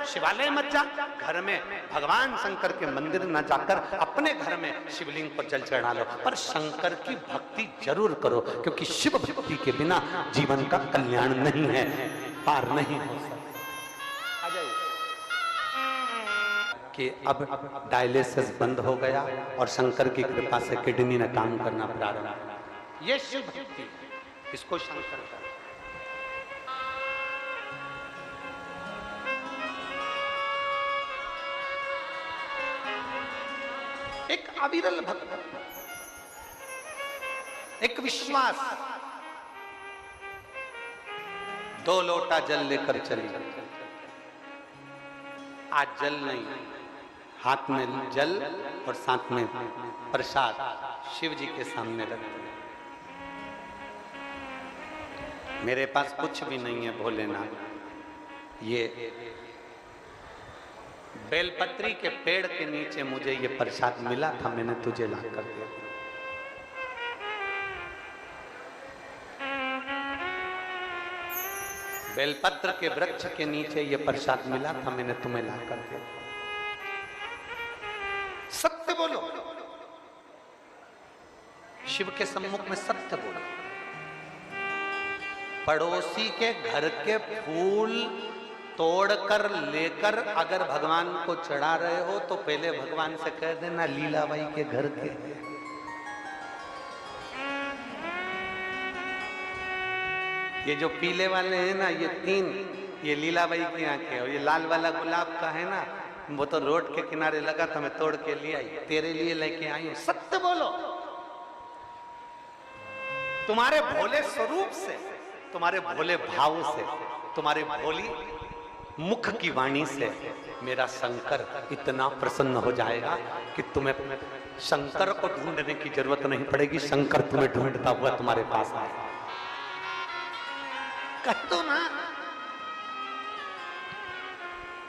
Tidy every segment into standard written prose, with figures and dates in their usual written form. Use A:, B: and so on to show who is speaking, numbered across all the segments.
A: शिवालय मत जा, घर में भगवान शंकर के मंदिर न जाकर अपने घर में शिवलिंग पर जल चढ़ा लो, पर शंकर की भक्ति जरूर करो, क्योंकि शिव भक्ति के बिना जीवन का कल्याण नहीं है, पार नहीं हो सकता। कि अब डायलिसिस बंद हो गया और शंकर की कृपा से किडनी ने काम करना प्रारंभ किया। ये शिव भक्ति, इसको शंकर का एक अविरल भक्त, एक विश्वास। 2 लोटा जल लेकर चली, आज जल नहीं, हाथ में जल और साथ में प्रसाद शिव जी के सामने रख दो। मेरे पास कुछ भी नहीं है भोलेनाथ, ये बेलपत्री के पेड़ के नीचे मुझे ये प्रसाद मिला था, मैंने तुझे ला कर दिया। बेलपत्र के वृक्ष के नीचे ये प्रसाद मिला था, मैंने तुम्हें ला कर दिया। सत्य बोलो, शिव के सम्मुख में सत्य बोलो। पड़ोसी के घर के फूल तोड़कर लेकर अगर भगवान को चढ़ा रहे हो तो पहले भगवान से कह देना लीलाबाई के घर के। ये जो पीले वाले हैं ना, ये 3, ये लीलाबाई की आंखें, और ये लाल वाला गुलाब का है ना, वो तो रोड के किनारे लगा था, मैं तोड़ के ले आई, तेरे लिए लेके आई हूं। सत्य बोलो, तुम्हारे भोले स्वरूप से, तुम्हारे भोले भाव से, तुम्हारे भोली मुख की वाणी से मेरा शंकर इतना प्रसन्न हो जाएगा कि तुम्हें शंकर को ढूंढने की जरूरत नहीं पड़ेगी, शंकर तुम्हें ढूंढता हुआ तुम्हारे पास आएगा। कह दो ना,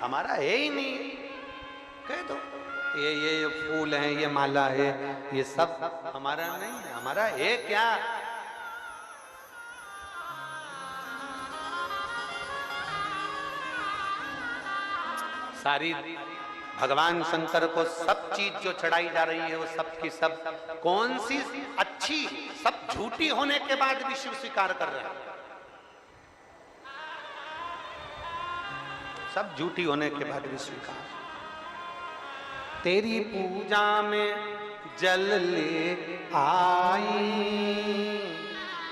A: हमारा है ही नहीं, कह दो ये फूल है, ये माला है, ये सब हमारा नहीं है। हमारा है क्या? सारी भगवान शंकर को सब चीज जो चढ़ाई जा रही है वो सब की सब कौन सी अच्छी, सब झूठी होने के बाद भी शिव स्वीकार कर रहे हैं। सब झूठी होने के बाद भी स्वीकार। तेरी पूजा में जल ले आई,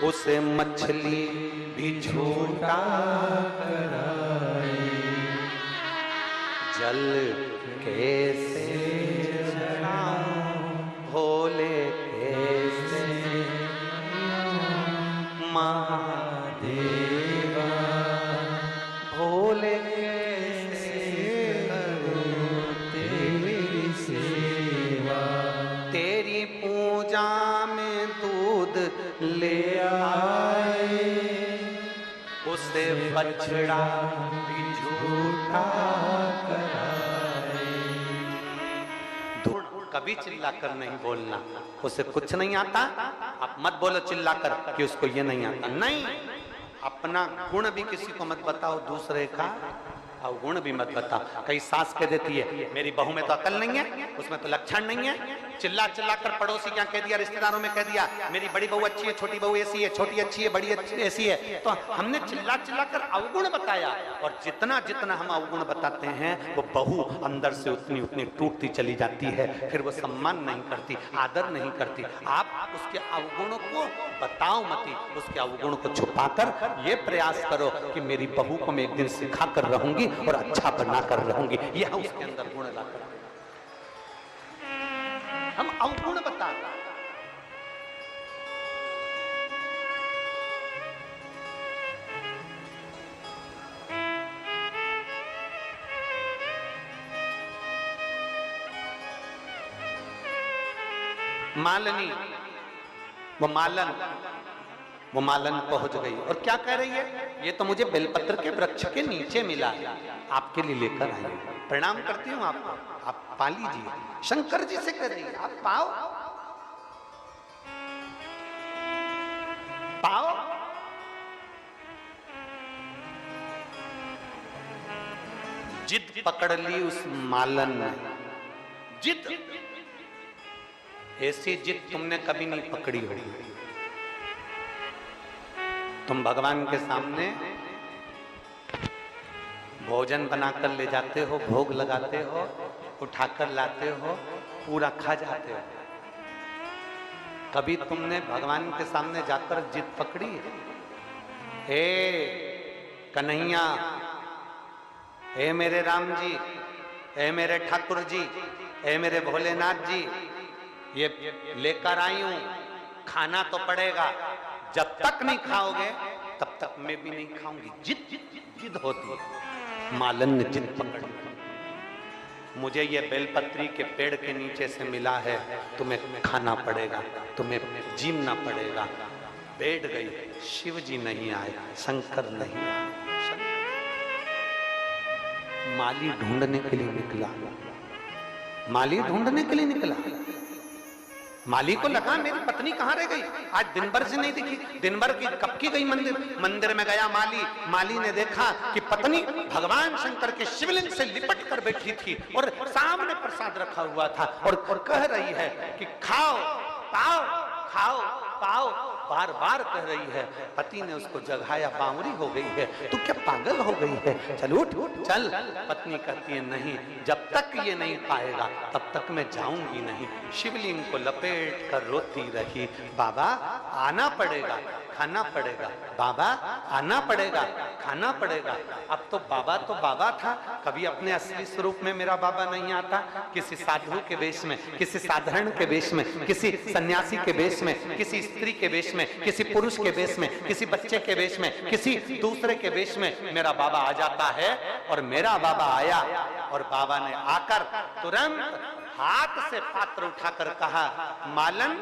A: उसे मछली भी झूठा कराई, जल कैसे चढ़ाऊं भोले कैसे महादेवा, भोले कैसे करूं तेरी सेवा। तेरी पूजा में दूध ले आए, उसे बछड़ा भी झूठा कराए। कभी चिल्लाकर नहीं बोलना, उसे कुछ नहीं आता। आप मत बोलो चिल्लाकर कि उसको ये नहीं आता। नहीं, अपना गुण भी किसी को मत बताओ, दूसरे का अवगुण भी मत बताओ। कई सास कह देती है मेरी बहू में तो अकल नहीं है, उसमें तो लक्षण नहीं है। चिल्ला चिल्ला कर पड़ोसी क्या कह दिया, रिश्तेदारों में कह दिया मेरी बड़ी बहू अच्छी है, छोटी बहू ऐसी है, छोटी अच्छी है, बड़ी अच्छी ऐसी है। तो हमने चिल्ला चिल्ला कर अवगुण बताया, और जितना जितना हम अवगुण बताते हैं वो बहू अंदर से उतनी उतनी टूटती चली जाती है, फिर वो सम्मान नहीं करती, आदर नहीं करती। आप उसके अवगुणों को बताओ मती, उसके अवगुण को छुपाकर ये प्रयास करो कि मेरी बहू को मैं एक दिन सिखा कर रहूंगी और अच्छा बनाकर रहूंगी। यह उसके अंदर गुण लाकर हम अवगुण बता रहे हैं। मालनी, वो मालन पहुंच गई और क्या कह रही है, ये तो मुझे बेलपत्र के वृक्ष के नीचे मिला है, आपके लिए लेकर आई। प्रणाम करती हूँ आपको, आप पा लीजिए। शंकर जी से कह रही है आप पाओ पाओ। जिद पकड़ ली उस मालन ने। जिद, ऐसी जिद तुमने कभी नहीं पकड़ी होगी। तुम भगवान के सामने भोजन बनाकर ले जाते हो, भोग लगाते हो, उठाकर लाते हो, पूरा खा जाते हो। कभी तुमने भगवान के सामने जाकर जिद पकड़ी? हे कन्हैया, हे मेरे राम जी, हे मेरे ठाकुर जी, हे मेरे भोलेनाथ जी, ये लेकर आई हूं, खाना तो पड़ेगा। जब तक नहीं खाओगे तब तक मैं भी नहीं खाऊंगी। जिद जिद होती है। मालन ने जिद पकड़ी, मुझे ये बेलपत्री के पेड़ के नीचे से मिला है, तुम्हें खाना पड़ेगा, तुम्हें जीना पड़ेगा। बैठ गई। शिव जी नहीं आए, शंकर नहीं आए। माली ढूंढने के लिए निकला। माली ढूंढने के लिए निकला। माली को लगा मेरी पत्नी कहाँ रह गई, आज दिन भर से नहीं दिखी। दिन भर की कब की गई मंदिर? मंदिर में गया माली। माली ने देखा कि पत्नी भगवान शंकर के शिवलिंग से लिपट कर बैठी थी और सामने प्रसाद रखा हुआ था और कह रही है कि खाओ पाओ, खाओ पाओ, बार बार कह रही है। पति ने उसको जगाया, बावरी हो गई है, तू क्या पागल हो गई है, चल उठ चल। पत्नी कहती है नहीं, जब तक ये नहीं पाएगा तब तक मैं जाऊंगी नहीं। शिवलिंग को लपेट कर रोती रही, बाबा आना पड़ेगा, खाना पड़ेगा, बाबा आना पड़ेगा, खाना पड़ेगा। अब तो बाबा था, कभी अपने असली स्वरूप में मेरा बाबा नहीं आता। किसी साधु के वेश में, किसी साधारण के वेश में, किसी सन्यासी के वेश में, किसी स्त्री के वेश में, किसी पुरुष के वेश में, किसी बच्चे के वेश में, किसी दूसरे के वेश में मेरा बाबा आ जाता है। और मेरा बाबा आया और बाबा ने आकर तुरंत हाथ से पात्र उठाकर कहा, मालन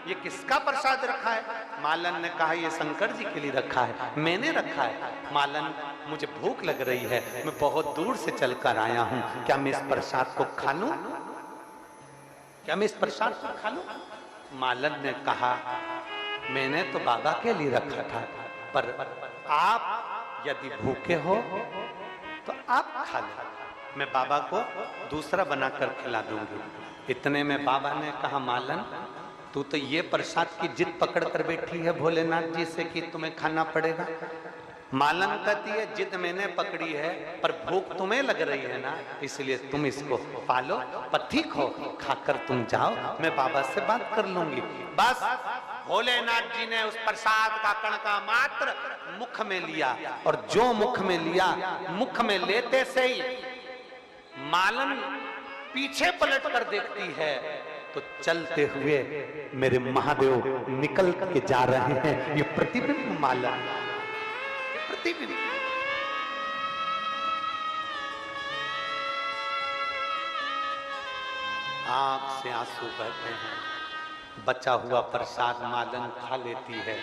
A: ये किसका प्रसाद रखा है? मालन ने कहा ये शंकर जी के लिए रखा है। मैंने रखा है? मालन मुझे भूख लग रही है, मैं बहुत दूर से चलकर आया हूं, क्या मैं इस प्रसाद को खा लूं? क्या मैं इस प्रसाद को खा लूं? मालन ने कहा मैंने तो बाबा के लिए रखा था, पर आप यदि भूखे हो तो आप खा लो, मैं बाबा को दूसरा बनाकर खिला दूंगी। इतने में बाबा ने कहा मालन तू तो ये प्रसाद की जिद पकड़ कर बैठी है भोलेनाथ जी से कि तुम्हें खाना पड़ेगा। मालन कहती है जिद मैंने पकड़ी है, पर भूख तुम्हें लग रही है ना, इसलिए तुम इसको पालो, पथिक हो, खाकर तुम जाओ, मैं बाबा से बात कर लूंगी। बस भोलेनाथ जी ने उस प्रसाद का कणका मात्र मुख में लिया, और जो मुख में लिया, मुख में लेते से ही मालन पीछे पलट कर देखती है तो चलते हुए मेरे महादेव निकल के जा रहे हैं। ये प्रतिबिंब मालन, प्रतिबिंब। आंख से आंसू बहते हैं। बचा हुआ प्रसाद मालन खा लेती है।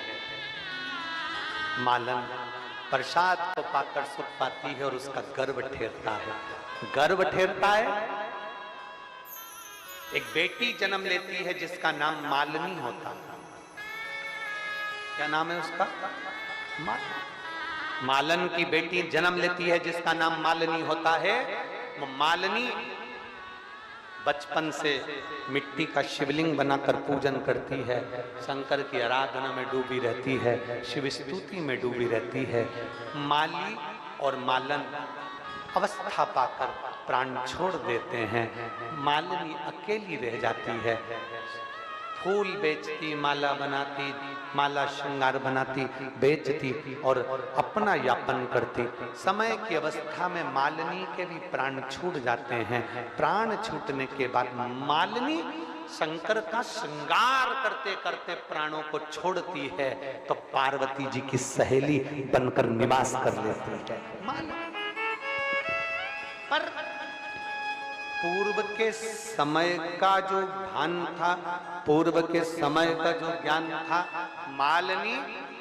A: मालन प्रसाद को पाकर सुख पाती है और उसका गर्व ठेरता है। गर्व ठेरता है। एक बेटी जन्म लेती है जिसका नाम मालिनी होता है। क्या नाम है उसका? मालन की बेटी जन्म लेती है जिसका नाम मालिनी होता है। मालिनी बचपन से मिट्टी का शिवलिंग बनाकर पूजन करती है, शंकर की आराधना में डूबी रहती है, शिव स्तुति में डूबी रहती है। माली और मालन अवस्था पाकर प्राण छोड़ देते हैं। मालिनी अकेली रह जाती है। फूल बेचती, माला बनाती, माला श्रृंगार बनाती, बेचती और अपना यापन करती। समय की अवस्था में मालिनी के भी प्राण छूट जाते हैं। प्राण छूटने के बाद मालिनी शंकर का श्रृंगार करते करते प्राणों को छोड़ती है, तो पार्वती जी की सहेली बनकर निवास कर लेती है मालिनी। पर पूर्व के समय का जो भान था, पूर्व के समय का जो ज्ञान था, मालिनी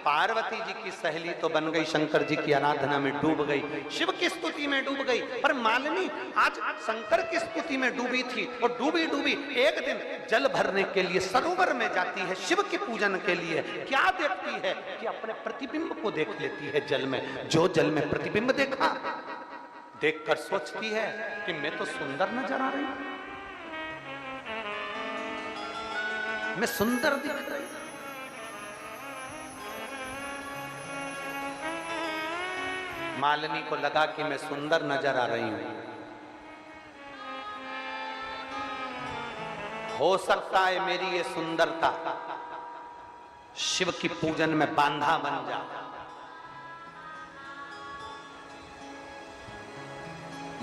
A: पार्वती जी की सहेली तो बन गई, शंकर जी की आराधना में डूब गई, शिव की स्तुति में डूब गई। पर मालिनी आज शंकर की स्तुति में डूबी थी और डूबी डूबी एक दिन जल भरने के लिए सरोवर में जाती है, शिव के पूजन के लिए। क्या देखती है कि अपने प्रतिबिंब को देख लेती है जल में। जो जल में प्रतिबिंब देखा, देखकर सोचती है कि मैं तो सुंदर नजर आ रही हूं, मैं सुंदर दिख रही हूं। मालिनी को लगा कि मैं सुंदर नजर आ रही हूं, हो सकता है मेरी ये सुंदरता शिव की पूजन में बांधा बन जाए।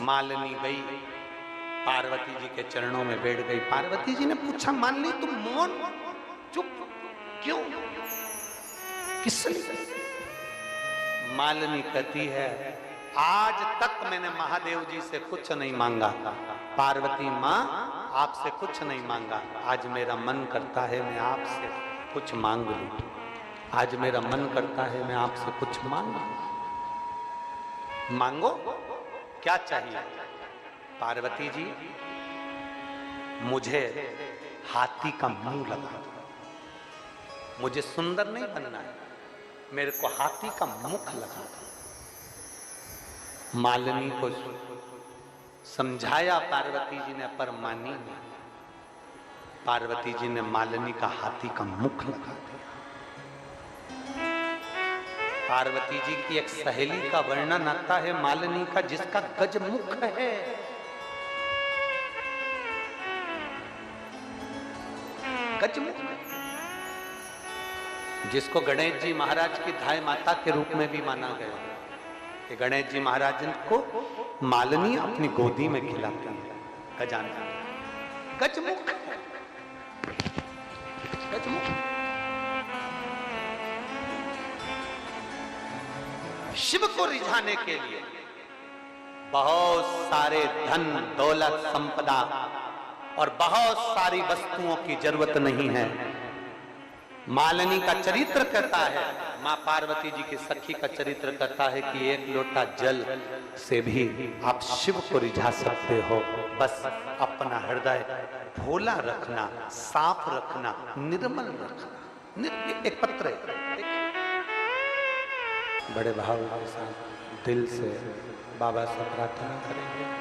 A: मालिनी गई, पार्वती जी के चरणों में बैठ गई। पार्वती जी ने पूछा, मालिनी तुम मौन चुप क्यों, किस लिए? मालिनी कहती है, आज तक मैंने महादेव जी से कुछ नहीं मांगा, पार्वती माँ आपसे कुछ नहीं मांगा, आज मेरा मन करता है मैं आपसे कुछ मांग लूं, आज मेरा मन करता है मैं आपसे कुछ मांग लूं। मांगो, क्या चाहिए? पार्वती जी मुझे हाथी का मुंह लगा दो, मुझे सुंदर नहीं बनना है, मेरे को हाथी का मुख लगा दो। मालिनी को समझाया पार्वती जी ने, पर मानी नहीं। पार्वती जी ने मालिनी का हाथी का मुख लगा दिया। पार्वती जी की एक सहेली का वर्णन आता है मालिनी का, जिसका गजमुख है। गजमुख, जिसको गणेश जी महाराज की धाय माता के रूप में भी माना गया कि गणेश जी महाराज को मालिनी अपनी गोदी में खिलाती है। गजानन गजमुख, गजमुख। शिव को रिझाने के लिए बहुत सारे धन दौलत संपदा और बहुत सारी वस्तुओं की जरूरत नहीं है। मालिनी का चरित्र कहता है, मां पार्वती जी की सखी का चरित्र कहता है कि एक लोटा जल से भी आप शिव को रिझा सकते हो। बस अपना हृदय भोला रखना, साफ रखना, निर्मल रखना। एक पत्र है, बड़े भाव के साथ दिल से बाबा से प्रार्थना करेंगे।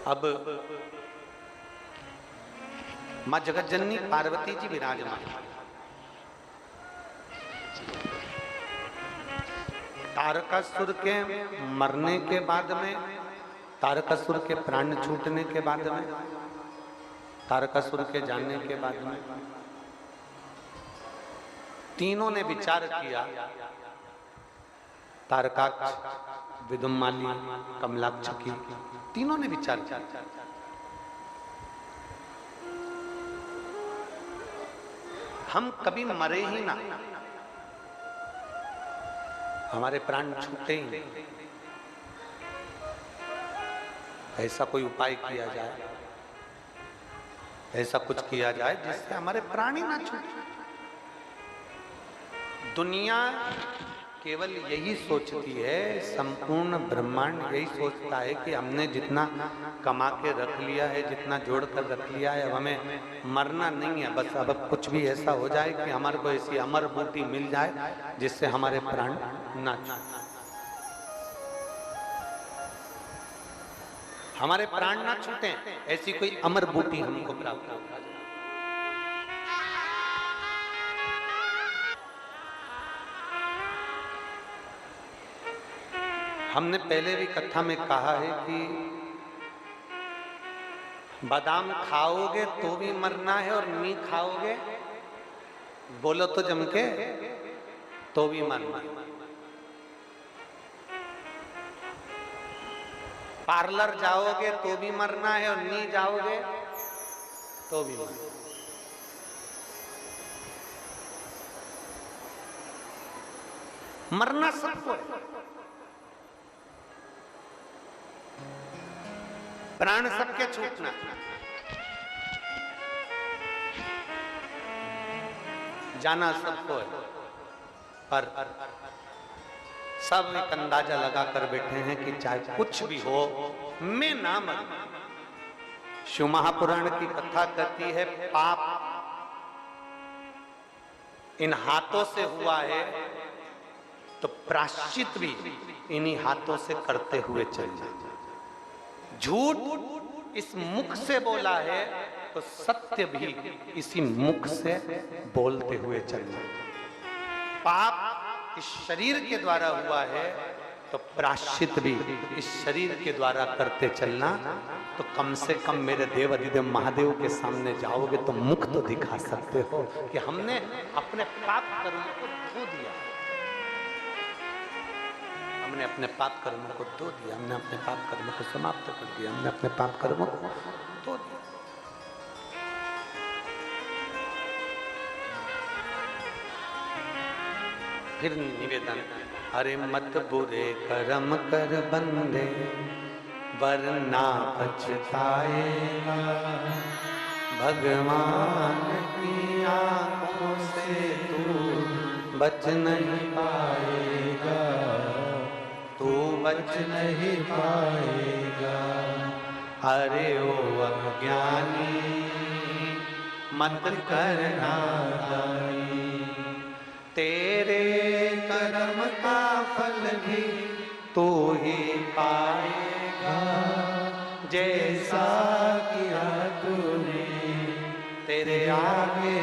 A: अब मां जगतजननी पार्वती जी विराजमान। तारकासुर के मरने के बाद में, तारकासुर के प्राण छूटने के बाद में, तारकासुर के जाने के बाद में तीनों ने विचार किया, तारकाक्ष, विदुम्माली, कमलाक्ष की तीनों ने विचार किया, हम कभी मरे ही ना, हमारे प्राण छूटे ही नहीं। ऐसा कोई उपाय किया जाए, ऐसा कुछ किया जाए जिससे हमारे प्राण ही ना छूटे। दुनिया केवल यही सोचती है, संपूर्ण ब्रह्मांड यही सोचता है कि हमने जितना कमा के रख लिया है, जितना जोड़ कर रख लिया है, अब हमें मरना नहीं है। बस अब कुछ भी ऐसा हो जाए कि हमारे को ऐसी अमर बूटी मिल जाए जिससे हमारे प्राण ना छूटे, हमारे प्राण ना छूटे, ऐसी कोई अमर बूटी हमको प्राप्त हो। हमने पहले भी कथा में कहा है कि बादाम खाओगे तो भी मरना है और नहीं खाओगे, बोलो तो जम के, तो भी मरना। पार्लर जाओगे तो भी मरना है और नहीं जाओगे तो भी मरना। मरना सबको है, प्राण सबके छूटना। जाना सबको है, पर सब एक अंदाजा लगा कर बैठे हैं कि चाहे कुछ भी हो मैं ना मरूं। शिव महापुराण की कथा कहती है पाप इन हाथों से हुआ है तो प्रायश्चित भी इन्हीं हाथों से करते हुए चलना। झूठ इस मुख से बोला है तो सत्य भी इसी मुख से बोलते हुए चलना। पाप इस शरीर के द्वारा हुआ है तो प्रायश्चित भी इस शरीर के द्वारा करते चलना। तो कम से कम मेरे देव अधिदेव महादेव के सामने जाओगे तो मुख तो दिखा सकते हो कि हमने अपने पाप कर्मों को धो दिया, हमने अपने पाप कर्मों को धो दिया, हमने अपने पाप कर्मों को समाप्त कर दिया, हमने अपने पाप कर्मों को धो दिया। फिर निवेदन, अरे मत बुरे कर्म कर बंदे वरना पछताएगा, भगवान की आंखों से तू बच नहीं पाएगा, तू बच नहीं पाएगा। अरे ओ अज्ञानी मत करना दानी, तेरे कर्म का फल भी तू ही पाएगा, जैसा किया तूने तेरे आगे